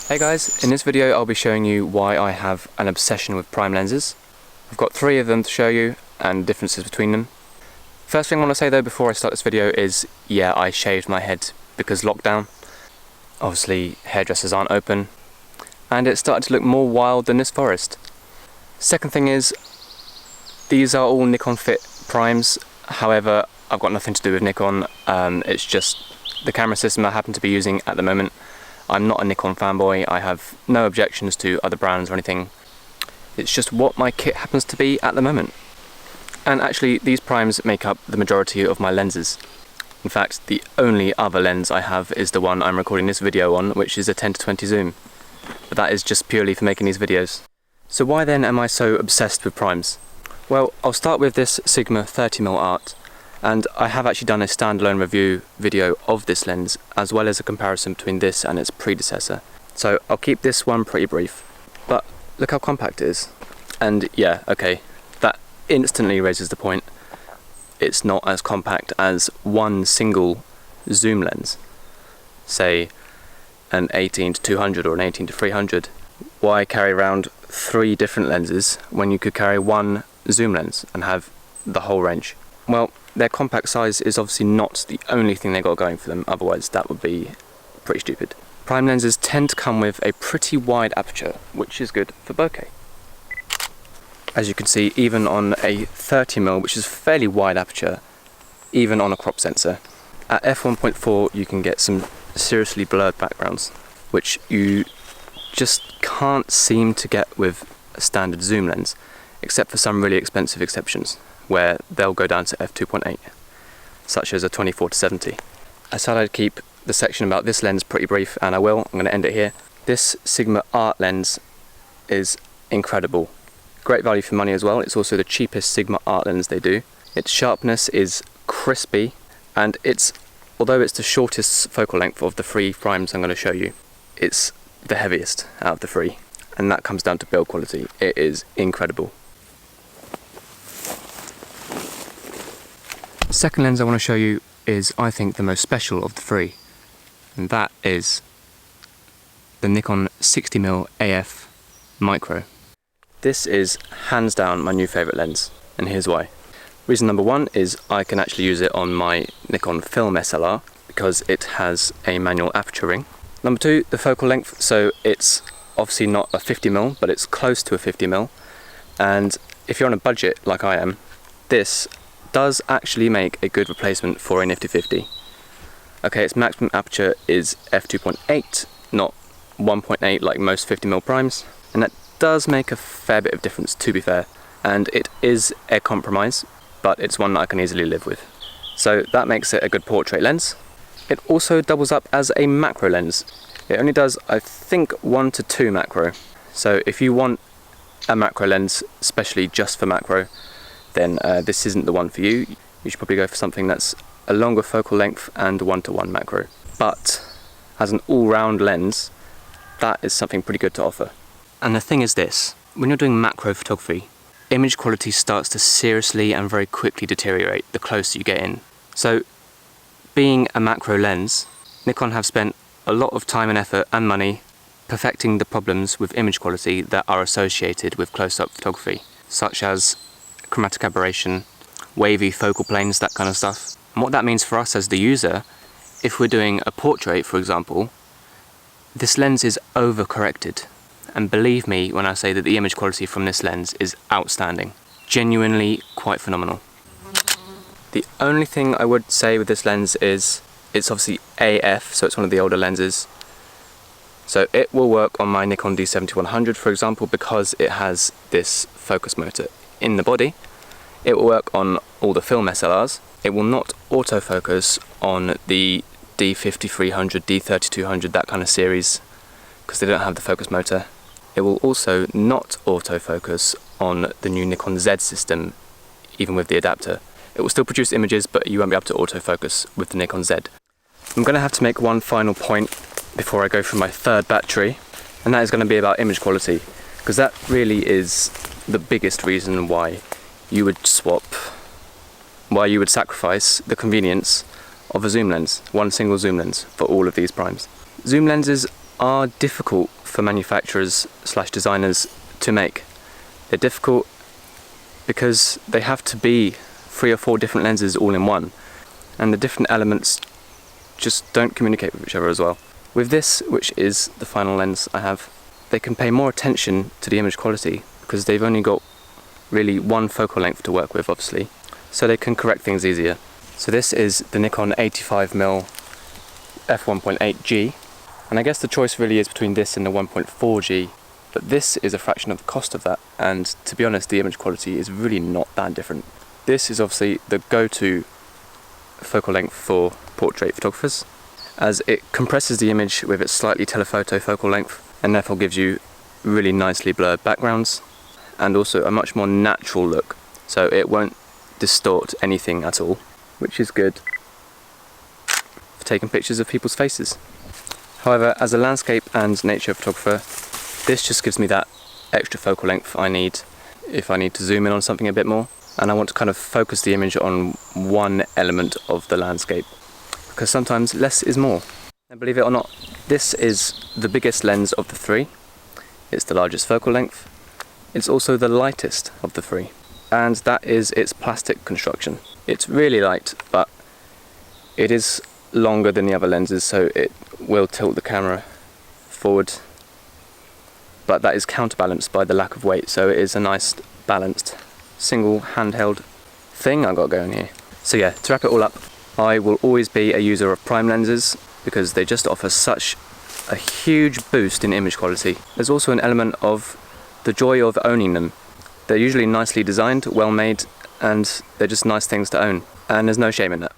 Hey guys, in this video I'll be showing you why I have an obsession with prime lenses. I've got 3 of them to show you and differences between them. First thing I want to say though before I start this video is, yeah, I shaved my head because lockdown. Obviously hairdressers aren't open and it started to look more wild than this forest. Second thing is, these are all Nikon Fit Primes, however I've got nothing to do with Nikon, it's just the camera system I happen to be using at the moment. I'm not a Nikon fanboy, I have no objections to other brands or anything. It's just what my kit happens to be at the moment. And actually these primes make up the majority of my lenses. In fact, the only other lens I have is the one I'm recording this video on, which is a 10-20 zoom. But that is just purely for making these videos. So why then am I so obsessed with primes? Well, I'll start with this Sigma 30mm art. And I have actually done a standalone review video of this lens, as well as a comparison between this and its predecessor. So I'll keep this one pretty brief. But look how compact it is. And yeah, okay, that instantly raises the point. It's not as compact as one single zoom lens. Say an 18-200 or an 18-300. Why carry around 3 different lenses when you could carry one zoom lens and have the whole range? Well, their compact size is obviously not the only thing they got going for them, otherwise that would be pretty stupid. Prime lenses tend to come with a pretty wide aperture, which is good for bokeh. As you can see, even on a 30mm, which is fairly wide aperture, even on a crop sensor, at f1.4 you can get some seriously blurred backgrounds, which you just can't seem to get with a standard zoom lens, except for some really expensive exceptions, where they'll go down to f2.8, such as a 24-70. I said I'd keep the section about this lens pretty brief, and I will. I'm going to end it here. This Sigma Art lens is incredible. Great value for money as well. It's also the cheapest Sigma Art lens they do. Its sharpness is crispy, and although it's the shortest focal length of the 3 primes I'm going to show you, it's the heaviest out of the 3, and that comes down to build quality. It is incredible. The second lens I want to show you is, I think, the most special of the 3, and that is the Nikon 60mm AF Micro. This is hands down my new favourite lens, and here's why. Reason number 1 is I can actually use it on my Nikon Film SLR because it has a manual aperture ring. Number 2, the focal length, so it's obviously not a 50mm, but it's close to a 50mm, and if you're on a budget like I am, this does actually make a good replacement for a nifty 50. Okay, its maximum aperture is f2.8, not 1.8 like most 50mm primes, and that does make a fair bit of difference, to be fair, and it is a compromise, but it's one that I can easily live with. So that makes it a good portrait lens. It also doubles up as a macro lens. It only does, I think, 1 to 2 macro. So if you want a macro lens, especially just for macro, then this isn't the one for you. You should probably go for something that's a longer focal length and 1-to-1 macro. But as an all-round lens, that is something pretty good to offer. And the thing is this, when you're doing macro photography, image quality starts to seriously and very quickly deteriorate the closer you get in. So, being a macro lens, Nikon have spent a lot of time and effort and money perfecting the problems with image quality that are associated with close-up photography, such as chromatic aberration, wavy focal planes, that kind of stuff. And what that means for us as the user, if we're doing a portrait, for example, this lens is overcorrected. And believe me when I say that the image quality from this lens is outstanding. Genuinely quite phenomenal. The only thing I would say with this lens is it's obviously AF, so it's one of the older lenses. So it will work on my Nikon D70-100, for example, because it has this focus motor in the body. It will work on all the film SLRs. It will not autofocus on the D50-300, D30-200, that kind of series, because they don't have the focus motor. It will also not autofocus on the new Nikon Z system, even with the adapter. It will still produce images, but you won't be able to autofocus with the Nikon Z. I'm going to have to make one final point before I go through my 3rd battery, and that is going to be about image quality, because that really is the biggest reason why you would sacrifice the convenience of a zoom lens, one single zoom lens for all of these primes. Zoom lenses are difficult for manufacturers / designers to make. They're difficult because they have to be 3 or 4 different lenses all in one, and the different elements just don't communicate with each other as well. With this, which is the final lens I have, they can pay more attention to the image quality because they've only got really one focal length to work with, obviously, so they can correct things easier. So this is the Nikon 85mm f1.8G, and I guess the choice really is between this and the 1.4G, but this is a fraction of the cost of that, and to be honest, the image quality is really not that different. This is obviously the go-to focal length for portrait photographers, as it compresses the image with its slightly telephoto focal length and therefore gives you really nicely blurred backgrounds and also a much more natural look, so it won't distort anything at all, which is good for taking pictures of people's faces. However, as a landscape and nature photographer, this just gives me that extra focal length I need if I need to zoom in on something a bit more, and I want to kind of focus the image on one element of the landscape, because sometimes less is more. And believe it or not, this is the biggest lens of the 3. It's the largest focal length. It's also the lightest of the 3, and that is its plastic construction. It's really light, but it is longer than the other lenses, so it will tilt the camera forward, but that is counterbalanced by the lack of weight, so it is a nice balanced single handheld thing I got going here. So yeah, to wrap it all up, I will always be a user of prime lenses because they just offer such a huge boost in image quality. There's also an element of the joy of owning them. They're usually nicely designed, well made, and they're just nice things to own, and there's no shame in that.